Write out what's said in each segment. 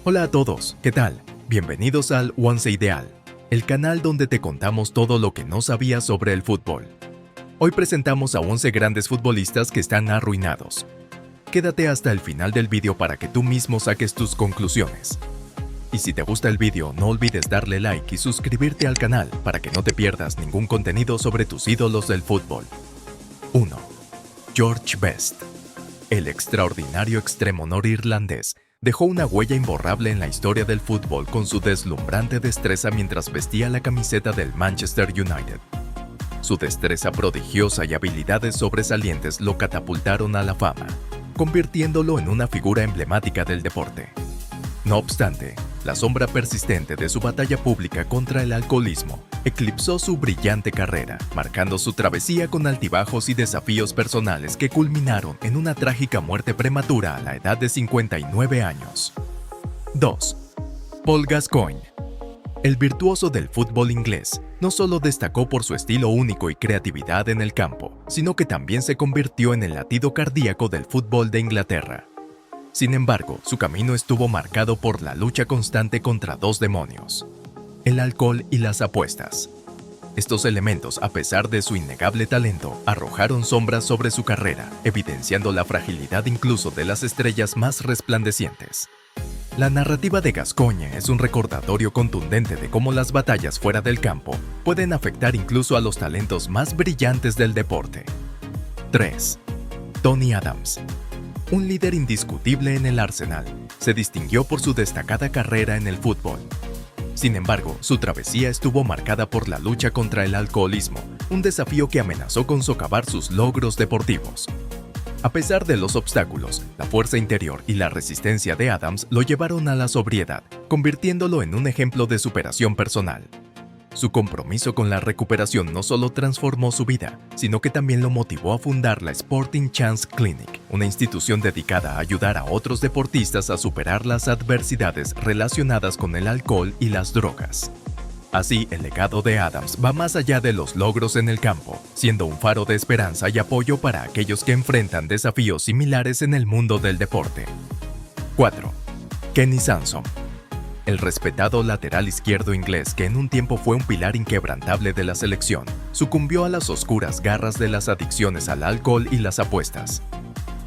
Hola a todos, ¿qué tal? Bienvenidos al Once Ideal, el canal donde te contamos todo lo que no sabías sobre el fútbol. Hoy presentamos a 11 grandes futbolistas que están arruinados. Quédate hasta el final del vídeo para que tú mismo saques tus conclusiones. Y si te gusta el vídeo, no olvides darle like y suscribirte al canal para que no te pierdas ningún contenido sobre tus ídolos del fútbol. 1. George Best. El extraordinario extremo norirlandés dejó una huella imborrable en la historia del fútbol con su deslumbrante destreza mientras vestía la camiseta del Manchester United. Su destreza prodigiosa y habilidades sobresalientes lo catapultaron a la fama, convirtiéndolo en una figura emblemática del deporte. No obstante, la sombra persistente de su batalla pública contra el alcoholismo eclipsó su brillante carrera, marcando su travesía con altibajos y desafíos personales que culminaron en una trágica muerte prematura a la edad de 59 años. 2. Paul Gascoigne. El virtuoso del fútbol inglés no solo destacó por su estilo único y creatividad en el campo, sino que también se convirtió en el latido cardíaco del fútbol de Inglaterra. Sin embargo, su camino estuvo marcado por la lucha constante contra dos demonios: el alcohol y las apuestas. Estos elementos, a pesar de su innegable talento, arrojaron sombras sobre su carrera, evidenciando la fragilidad incluso de las estrellas más resplandecientes. La narrativa de Gascoigne es un recordatorio contundente de cómo las batallas fuera del campo pueden afectar incluso a los talentos más brillantes del deporte. 3. Tony Adams. Un líder indiscutible en el Arsenal, se distinguió por su destacada carrera en el fútbol. Sin embargo, su travesía estuvo marcada por la lucha contra el alcoholismo, un desafío que amenazó con socavar sus logros deportivos. A pesar de los obstáculos, la fuerza interior y la resistencia de Adams lo llevaron a la sobriedad, convirtiéndolo en un ejemplo de superación personal. Su compromiso con la recuperación no solo transformó su vida, sino que también lo motivó a fundar la Sporting Chance Clinic, una institución dedicada a ayudar a otros deportistas a superar las adversidades relacionadas con el alcohol y las drogas. Así, el legado de Adams va más allá de los logros en el campo, siendo un faro de esperanza y apoyo para aquellos que enfrentan desafíos similares en el mundo del deporte. 4. Kenny Sansom. El respetado lateral izquierdo inglés, que en un tiempo fue un pilar inquebrantable de la selección, sucumbió a las oscuras garras de las adicciones al alcohol y las apuestas.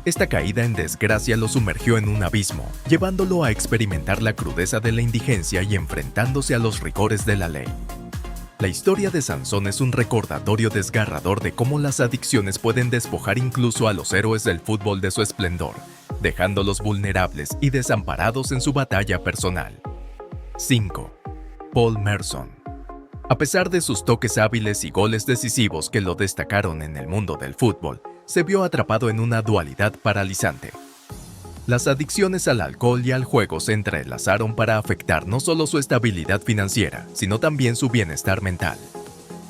Esta caída en desgracia lo sumergió en un abismo, llevándolo a experimentar la crudeza de la indigencia y enfrentándose a los rigores de la ley. La historia de Sansón es un recordatorio desgarrador de cómo las adicciones pueden despojar incluso a los héroes del fútbol de su esplendor, dejándolos vulnerables y desamparados en su batalla personal. 5. Paul Merson. A pesar de sus toques hábiles y goles decisivos que lo destacaron en el mundo del fútbol, se vio atrapado en una dualidad paralizante. Las adicciones al alcohol y al juego se entrelazaron para afectar no solo su estabilidad financiera, sino también su bienestar mental.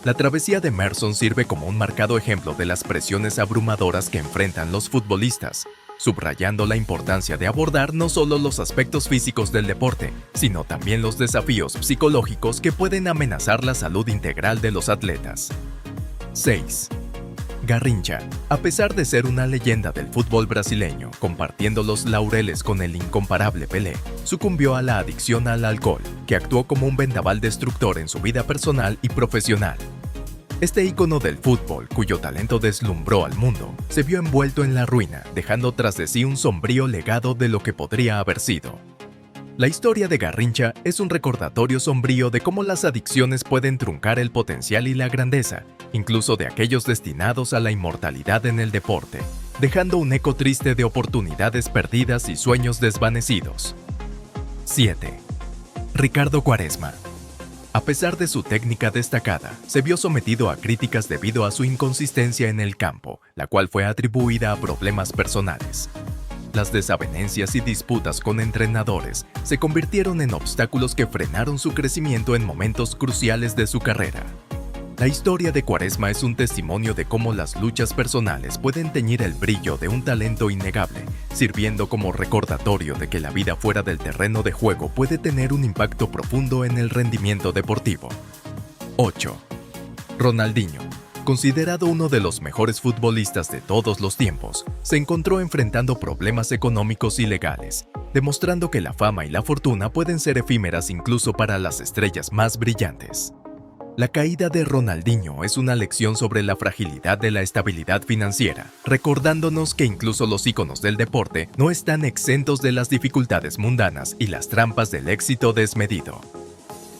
La travesía de Merson sirve como un marcado ejemplo de las presiones abrumadoras que enfrentan los futbolistas, subrayando la importancia de abordar no solo los aspectos físicos del deporte, sino también los desafíos psicológicos que pueden amenazar la salud integral de los atletas. 6. Garrincha. A pesar de ser una leyenda del fútbol brasileño, compartiendo los laureles con el incomparable Pelé, sucumbió a la adicción al alcohol, que actuó como un vendaval destructor en su vida personal y profesional. Este ícono del fútbol, cuyo talento deslumbró al mundo, se vio envuelto en la ruina, dejando tras de sí un sombrío legado de lo que podría haber sido. La historia de Garrincha es un recordatorio sombrío de cómo las adicciones pueden truncar el potencial y la grandeza, incluso de aquellos destinados a la inmortalidad en el deporte, dejando un eco triste de oportunidades perdidas y sueños desvanecidos. 7. Ricardo Quaresma. A pesar de su técnica destacada, se vio sometido a críticas debido a su inconsistencia en el campo, la cual fue atribuida a problemas personales. Las desavenencias y disputas con entrenadores se convirtieron en obstáculos que frenaron su crecimiento en momentos cruciales de su carrera. La historia de Quaresma es un testimonio de cómo las luchas personales pueden teñir el brillo de un talento innegable, sirviendo como recordatorio de que la vida fuera del terreno de juego puede tener un impacto profundo en el rendimiento deportivo. 8. Ronaldinho. considerado uno de los mejores futbolistas de todos los tiempos, se encontró enfrentando problemas económicos y legales, demostrando que la fama y la fortuna pueden ser efímeras incluso para las estrellas más brillantes. La caída de Ronaldinho es una lección sobre la fragilidad de la estabilidad financiera, recordándonos que incluso los íconos del deporte no están exentos de las dificultades mundanas y las trampas del éxito desmedido.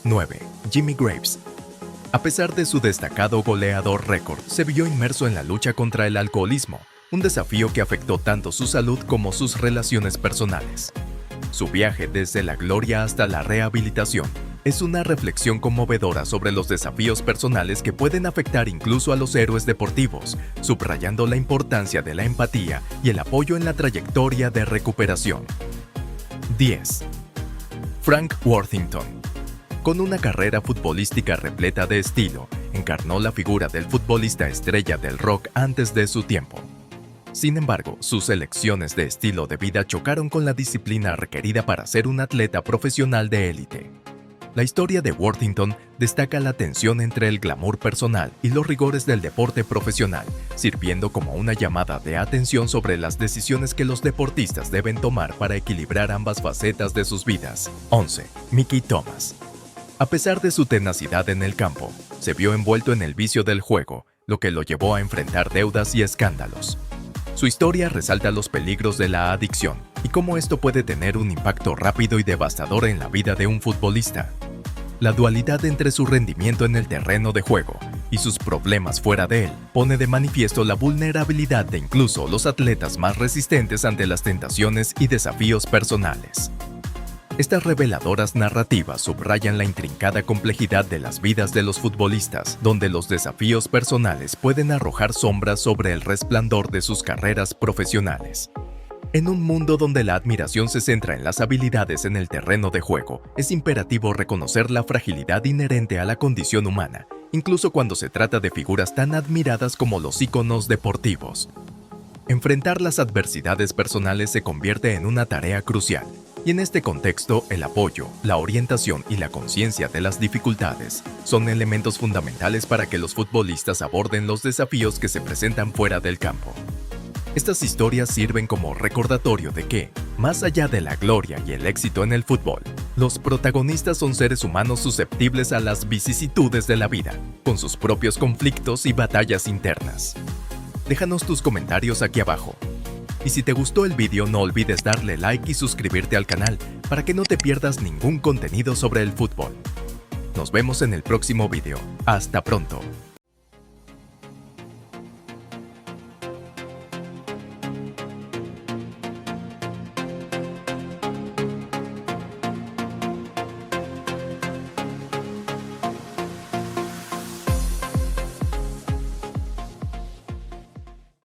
9. Jimmy Graves. A pesar de su destacado goleador récord, se vio inmerso en la lucha contra el alcoholismo, un desafío que afectó tanto su salud como sus relaciones personales. Su viaje desde la gloria hasta la rehabilitación es una reflexión conmovedora sobre los desafíos personales que pueden afectar incluso a los héroes deportivos, subrayando la importancia de la empatía y el apoyo en la trayectoria de recuperación. 10. Frank Worthington. Con una carrera futbolística repleta de estilo, encarnó la figura del futbolista estrella del rock antes de su tiempo. Sin embargo, sus elecciones de estilo de vida chocaron con la disciplina requerida para ser un atleta profesional de élite. La historia de Worthington destaca la tensión entre el glamour personal y los rigores del deporte profesional, sirviendo como una llamada de atención sobre las decisiones que los deportistas deben tomar para equilibrar ambas facetas de sus vidas. 11. Mickey Thomas. A pesar de su tenacidad en el campo, se vio envuelto en el vicio del juego, lo que lo llevó a enfrentar deudas y escándalos. Su historia resalta los peligros de la adicción y cómo esto puede tener un impacto rápido y devastador en la vida de un futbolista. La dualidad entre su rendimiento en el terreno de juego y sus problemas fuera de él pone de manifiesto la vulnerabilidad de incluso los atletas más resistentes ante las tentaciones y desafíos personales. Estas reveladoras narrativas subrayan la intrincada complejidad de las vidas de los futbolistas, donde los desafíos personales pueden arrojar sombras sobre el resplandor de sus carreras profesionales. En un mundo donde la admiración se centra en las habilidades en el terreno de juego, es imperativo reconocer la fragilidad inherente a la condición humana, incluso cuando se trata de figuras tan admiradas como los íconos deportivos. Enfrentar las adversidades personales se convierte en una tarea crucial, y en este contexto el apoyo, la orientación y la conciencia de las dificultades son elementos fundamentales para que los futbolistas aborden los desafíos que se presentan fuera del campo. Estas historias sirven como recordatorio de que, más allá de la gloria y el éxito en el fútbol, los protagonistas son seres humanos susceptibles a las vicisitudes de la vida, con sus propios conflictos y batallas internas. Déjanos tus comentarios aquí abajo. Y si te gustó el vídeo, no olvides darle like y suscribirte al canal para que no te pierdas ningún contenido sobre el fútbol. Nos vemos en el próximo vídeo. ¡Hasta pronto!